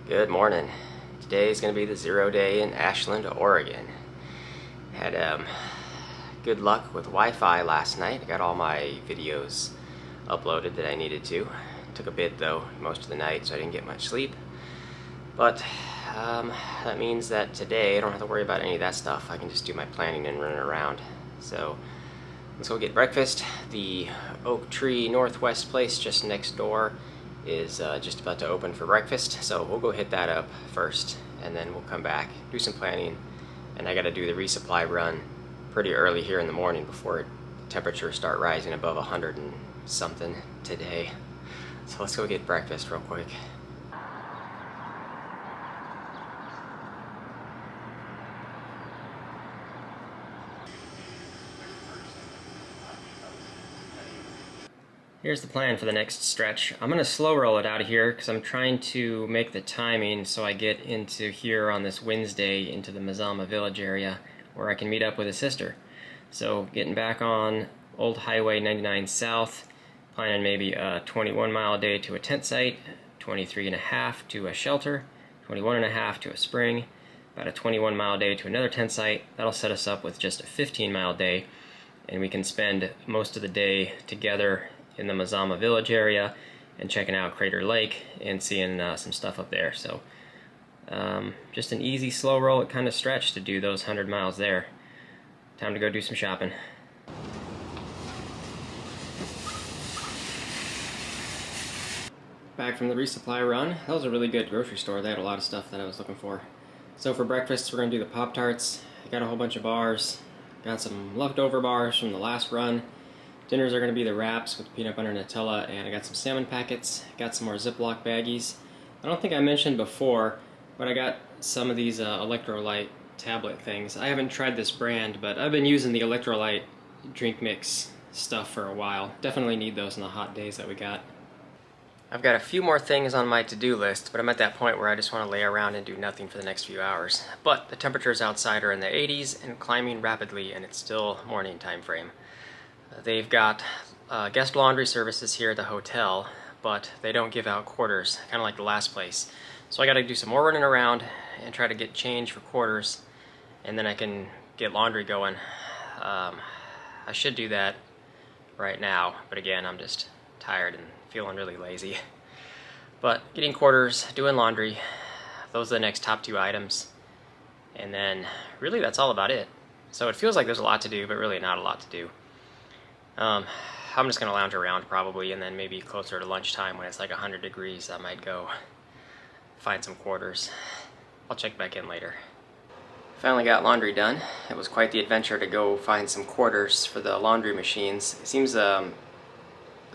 Good morning. Today is going to be the 0 day in Ashland, Oregon. Had good luck with Wi-Fi last night. I got all my videos uploaded that I needed to. Took a bit though, most of the night, so I didn't get much sleep. But that means that today I don't have to worry about any of that stuff. I can just do my planning and run around. So let's go get breakfast. The Oak Tree Northwest place just next door is just about to open for breakfast, so we'll go hit that up first and then we'll come back, do some planning, and I got to do the resupply run pretty early here in the morning before temperatures start rising above 100 and something today. So let's go get breakfast real quick. Here's the plan for the next stretch. I'm going to slow roll it out of here because I'm trying to make the timing so I get into here on this Wednesday into the Mazama Village area where I can meet up with a sister. So getting back on Old Highway 99 South, planning maybe a 21-mile day to a tent site, 23.5 to a shelter, 21.5 to a spring, about a 21-mile day to another tent site. That'll set us up with just a 15-mile day, and we can spend most of the day together in the Mazama Village area and checking out Crater Lake and seeing some stuff up there. So just an easy slow roll, it kind of stretch to do those 100 miles there. Time to go do some shopping. Back from the resupply run. That was a really good grocery store. They had a lot of stuff that I was looking for. So for breakfast we're going to do the Pop-Tarts. I got a whole bunch of bars. Got some leftover bars from the last run. Dinners are going to be the wraps with peanut butter and Nutella, and I got some salmon packets, got some more Ziploc baggies. I don't think I mentioned before, but I got some of these electrolyte tablet things. I haven't tried this brand, but I've been using the electrolyte drink mix stuff for a while. Definitely need those in the hot days that we got. I've got a few more things on my to-do list, but I'm at that point where I just want to lay around and do nothing for the next few hours. But the temperatures outside are in the 80s and climbing rapidly, and it's still morning time frame. They've got guest laundry services here at the hotel, but they don't give out quarters, kind of like the last place. So I got to do some more running around and try to get change for quarters, and then I can get laundry going. I should do that right now, but again, I'm just tired and feeling really lazy. But getting quarters, doing laundry, those are the next top two items. And then really that's all about it. So it feels like there's a lot to do, but really not a lot to do. I'm just going to lounge around probably, and then maybe closer to lunchtime when it's like 100 degrees, I might go find some quarters. I'll check back in later. Finally got laundry done. It was quite the adventure to go find some quarters for the laundry machines. It seems the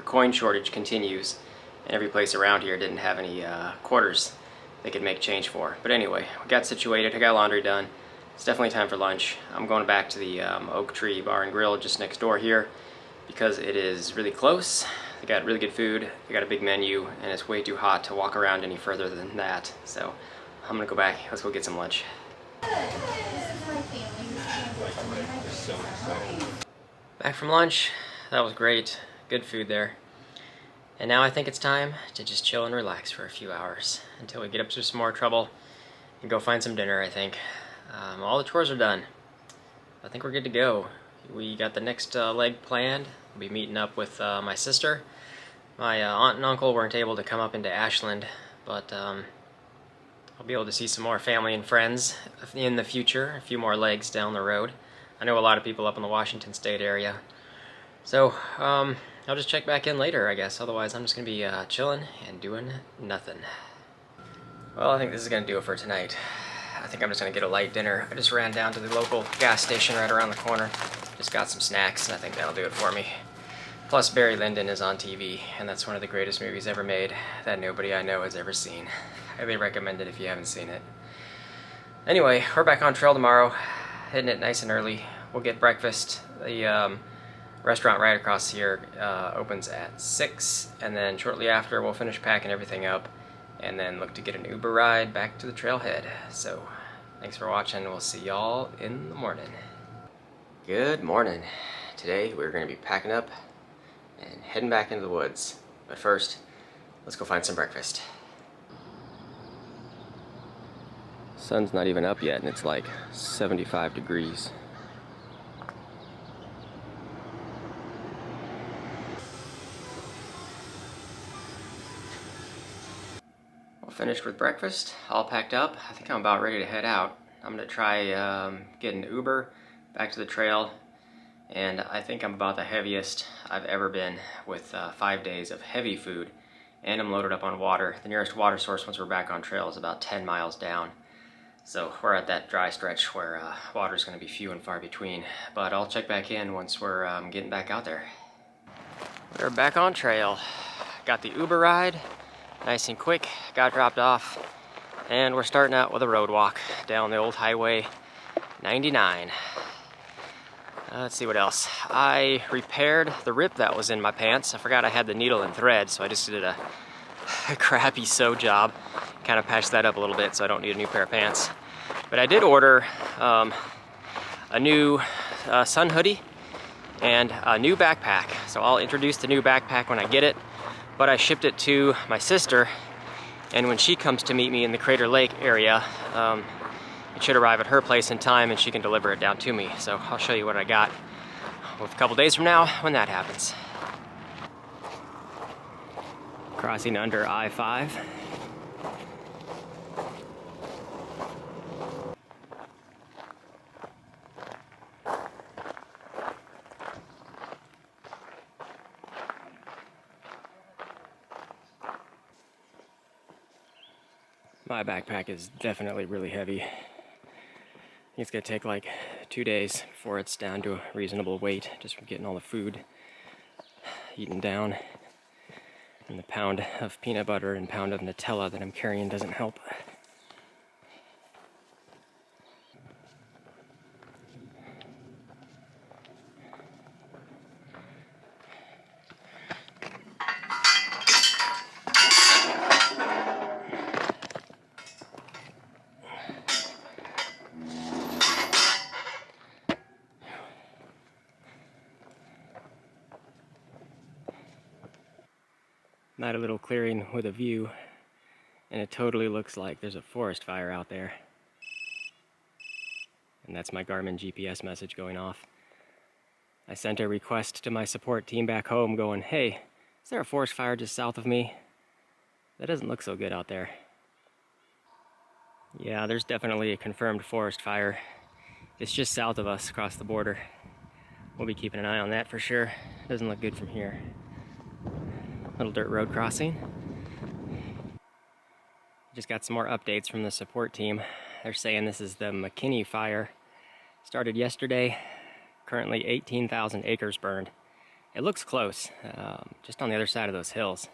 coin shortage continues, and every place around here didn't have any quarters they could make change for. But anyway, we got situated, I got laundry done. It's definitely time for lunch. I'm going back to the Oak Tree Bar and Grill just next door here, because it is really close. They got really good food, they got a big menu, and it's way too hot to walk around any further than that. So I'm gonna go back, let's go get some lunch. Back from lunch, that was great, good food there. And now I think it's time to just chill and relax for a few hours until we get up to some more trouble and go find some dinner, I think. All the chores are done. I think we're good to go. We got the next leg planned. We'll be meeting up with my sister. My aunt and uncle weren't able to come up into Ashland, but I'll be able to see some more family and friends in the future, a few more legs down the road. I know a lot of people up in the Washington State area. So I'll just check back in later, I guess. Otherwise, I'm just going to be chilling and doing nothing. Well, I think this is going to do it for tonight. I think I'm just going to get a light dinner. I just ran down to the local gas station right around the corner. Just got some snacks, and I think that'll do it for me. Plus, Barry Lyndon is on TV, and that's one of the greatest movies ever made that nobody I know has ever seen. Highly recommend it if you haven't seen it. Anyway, we're back on trail tomorrow, hitting it nice and early. We'll get breakfast. The restaurant right across here opens at 6, and then shortly after we'll finish packing everything up and then look to get an Uber ride back to the trailhead. So, thanks for watching. We'll see y'all in the morning. Good morning. Today we're going to be packing up and heading back into the woods. But first, let's go find some breakfast. Sun's not even up yet and it's like 75 degrees. Well, finished with breakfast, all packed up. I think I'm about ready to head out. I'm gonna try getting an Uber back to the trail, and I think I'm about the heaviest I've ever been with 5 days of heavy food, and I'm loaded up on water. The nearest water source once we're back on trail is about 10 miles down. So we're at that dry stretch where water's gonna be few and far between, but I'll check back in once we're getting back out there. We're back on trail. Got the Uber ride, nice and quick, got dropped off, and we're starting out with a road walk down the old Highway 99. Let's see what else. I repaired the rip that was in my pants. I forgot I had the needle and thread, so I just did a crappy sew job. Kind of patched that up a little bit so I don't need a new pair of pants. But I did order a new sun hoodie and a new backpack. So I'll introduce the new backpack when I get it, but I shipped it to my sister, and when she comes to meet me in the Crater Lake area, it should arrive at her place in time and she can deliver it down to me. So I'll show you what I got with a couple days from now when that happens. Crossing under I-5. My backpack is definitely really heavy. It's gonna take like 2 days before it's down to a reasonable weight, just from getting all the food eaten down. And the pound of peanut butter and pound of Nutella that I'm carrying doesn't help. I'm at a little clearing with a view, and it totally looks like there's a forest fire out there. And that's my Garmin GPS message going off. I sent a request to my support team back home going, hey, is there a forest fire just south of me? That doesn't look so good out there. Yeah, there's definitely a confirmed forest fire. It's just south of us across the border. We'll be keeping an eye on that for sure. Doesn't look good from here. Little dirt road crossing. Just got some more updates from the support team. They're saying this is the McKinney fire. Started yesterday. Currently 18,000 acres burned. It looks close, just on the other side of those hills.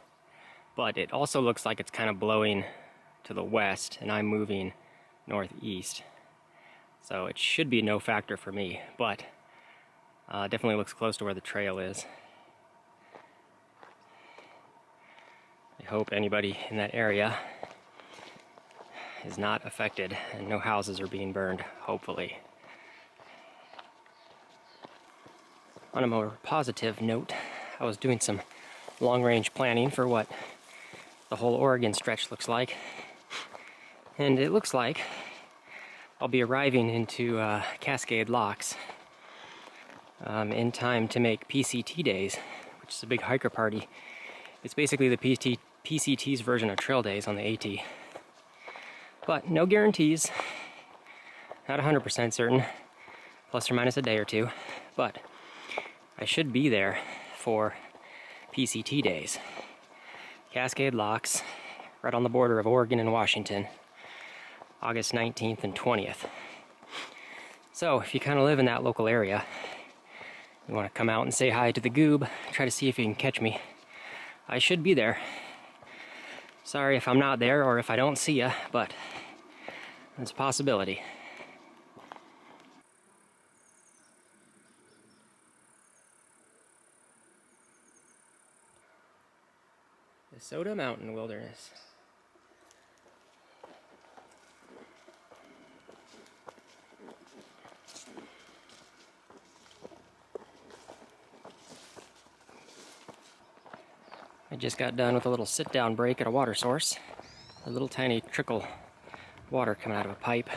But it also looks like it's kind of blowing to the west, and I'm moving northeast. So it should be no factor for me, but definitely looks close to where the trail is. I hope anybody in that area is not affected and no houses are being burned, hopefully. On a more positive note, I was doing some long-range planning for what the whole Oregon stretch looks like. And it looks like I'll be arriving into Cascade Locks in time to make PCT days, which is a big hiker party. It's basically the PCT's version of trail days on the AT. But no guarantees, not 100% certain, plus or minus a day or two, but I should be there for PCT days. Cascade Locks, right on the border of Oregon and Washington, August 19th and 20th. So if you kind of live in that local area, you want to come out and say hi to the goob, try to see if you can catch me, I should be there. Sorry if I'm not there or if I don't see ya, but it's a possibility. The Soda Mountain Wilderness. I just got done with a little sit-down break at a water source. A little tiny trickle water coming out of a pipe.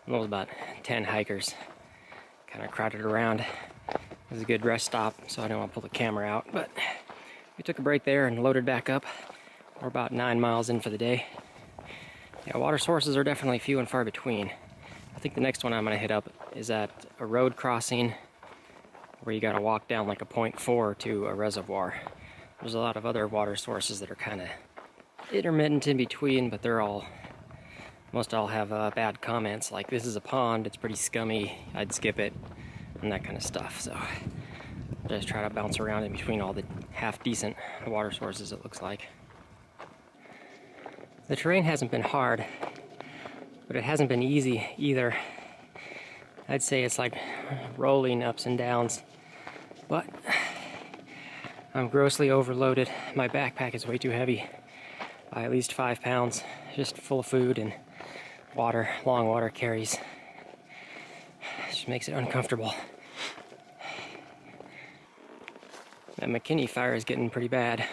And there was about 10 hikers kind of crowded around. It was a good rest stop, so I didn't want to pull the camera out. But we took a break there and loaded back up. We're about 9 miles in for the day. Yeah, water sources are definitely few and far between. I think the next one I'm going to hit up is at a road crossing where you got to walk down like a 0.4 to a reservoir. There's a lot of other water sources that are kind of intermittent in between, but most all have bad comments like, this is a pond, it's pretty scummy, I'd skip it, and that kind of stuff. So just try to bounce around in between all the half-decent water sources, it looks like. The terrain hasn't been hard, but it hasn't been easy either. I'd say it's like rolling ups and downs, but I'm grossly overloaded. My backpack is way too heavy by at least 5 pounds, just full of food and water, long water carries. It just makes it uncomfortable. That McKinney fire is getting pretty bad.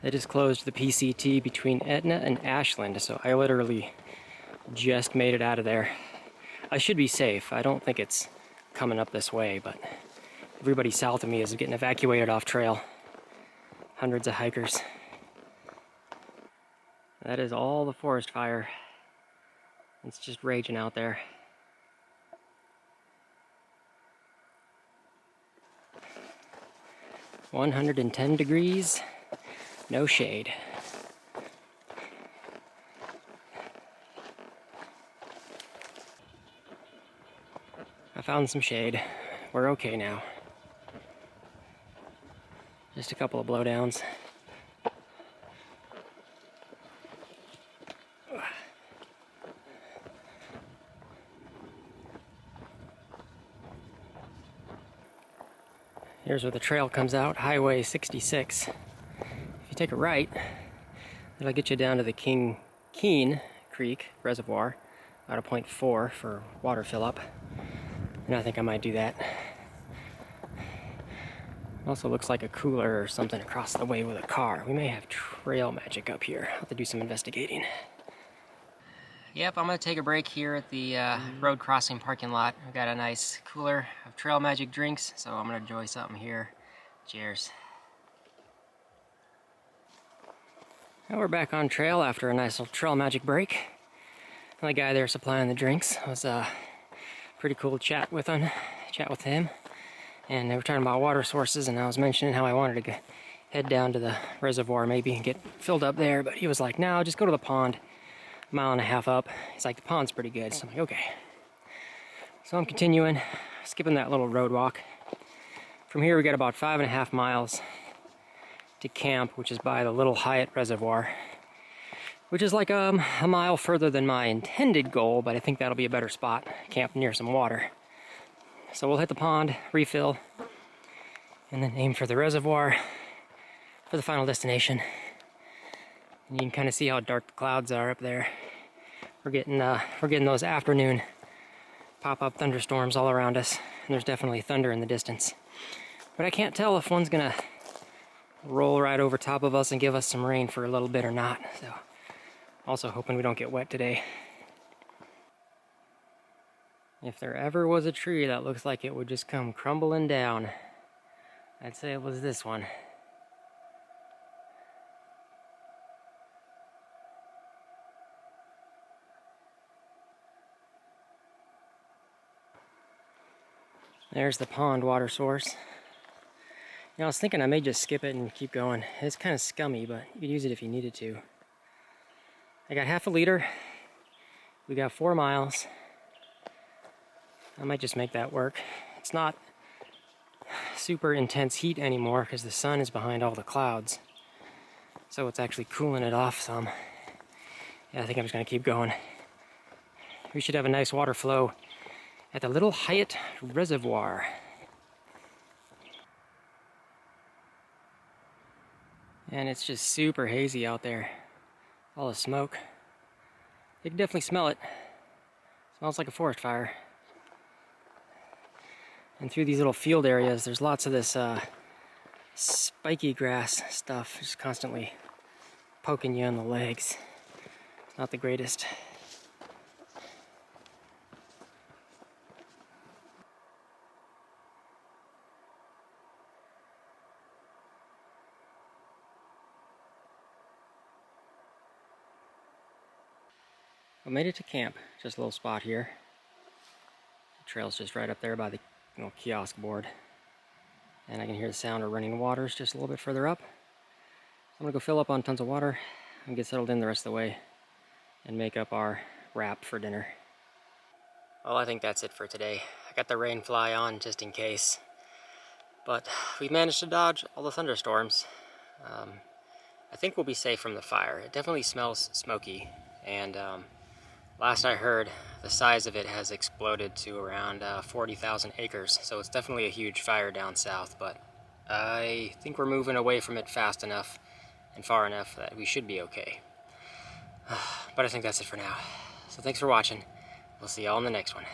They just closed the PCT between Etna and Ashland, so I literally just made it out of there. I should be safe. I don't think it's coming up this way, but everybody south of me is getting evacuated off trail. Hundreds of hikers. That is all the forest fire. It's just raging out there. "110 degrees, no shade." I found some shade. We're okay now. Just a couple of blowdowns. Here's where the trail comes out, Highway 66. If you take a right, it'll get you down to the Keene Creek Reservoir, about a 0.4 for water fill up. And I think I might do that. Also looks like a cooler or something across the way with a car. We may have trail magic up here. I'll have to do some investigating. Yep, I'm gonna take a break here at the road crossing parking lot. We've got a nice cooler of trail magic drinks, so I'm gonna enjoy something here. Cheers. Now we're back on trail after a nice little trail magic break. And the guy there supplying the drinks was a pretty cool chat with him. And they were talking about water sources, and I was mentioning how I wanted to head down to the reservoir maybe and get filled up there, but he was like, no, just go to the pond. Mile and a half up. He's like, the pond's pretty good. So I'm like, okay. So I'm continuing, skipping that little road walk. From here we got about 5.5 miles to camp, which is by the little Hyatt Reservoir, which is like a mile further than my intended goal, but I think that'll be a better spot, camp near some water. So we'll hit the pond, refill, and then aim for the reservoir for the final destination. And you can kind of see how dark the clouds are up there. We're getting those afternoon pop-up thunderstorms all around us, and there's definitely thunder in the distance. But I can't tell if one's gonna roll right over top of us and give us some rain for a little bit or not. So, also hoping we don't get wet today. If there ever was a tree that looks like it would just come crumbling down, I'd say it was this one. There's the pond water source. You know, I was thinking I may just skip it and keep going. It's kind of scummy, but you could use it if you needed to. I got half a liter. We got 4 miles. I might just make that work. It's not super intense heat anymore because the sun is behind all the clouds. So it's actually cooling it off some. Yeah, I think I'm just gonna keep going. We should have a nice water flow at the little Hyatt Reservoir. And it's just super hazy out there. All the smoke. You can definitely smell it. Smells like a forest fire. And through these little field areas, there's lots of this spiky grass stuff just constantly poking you in the legs. It's not the greatest. I made it to camp, just a little spot here. The trail's just right up there by the kiosk board. And I can hear the sound of running waters just a little bit further up. So I'm gonna go fill up on tons of water and get settled in the rest of the way and make up our wrap for dinner. Well, I think that's it for today. I got the rain fly on just in case. But we managed to dodge all the thunderstorms. I think we'll be safe from the fire. It definitely smells smoky, and last I heard, the size of it has exploded to around 40,000 acres, so it's definitely a huge fire down south, but I think we're moving away from it fast enough and far enough that we should be okay. But I think that's it for now. So thanks for watching. We'll see y'all in the next one.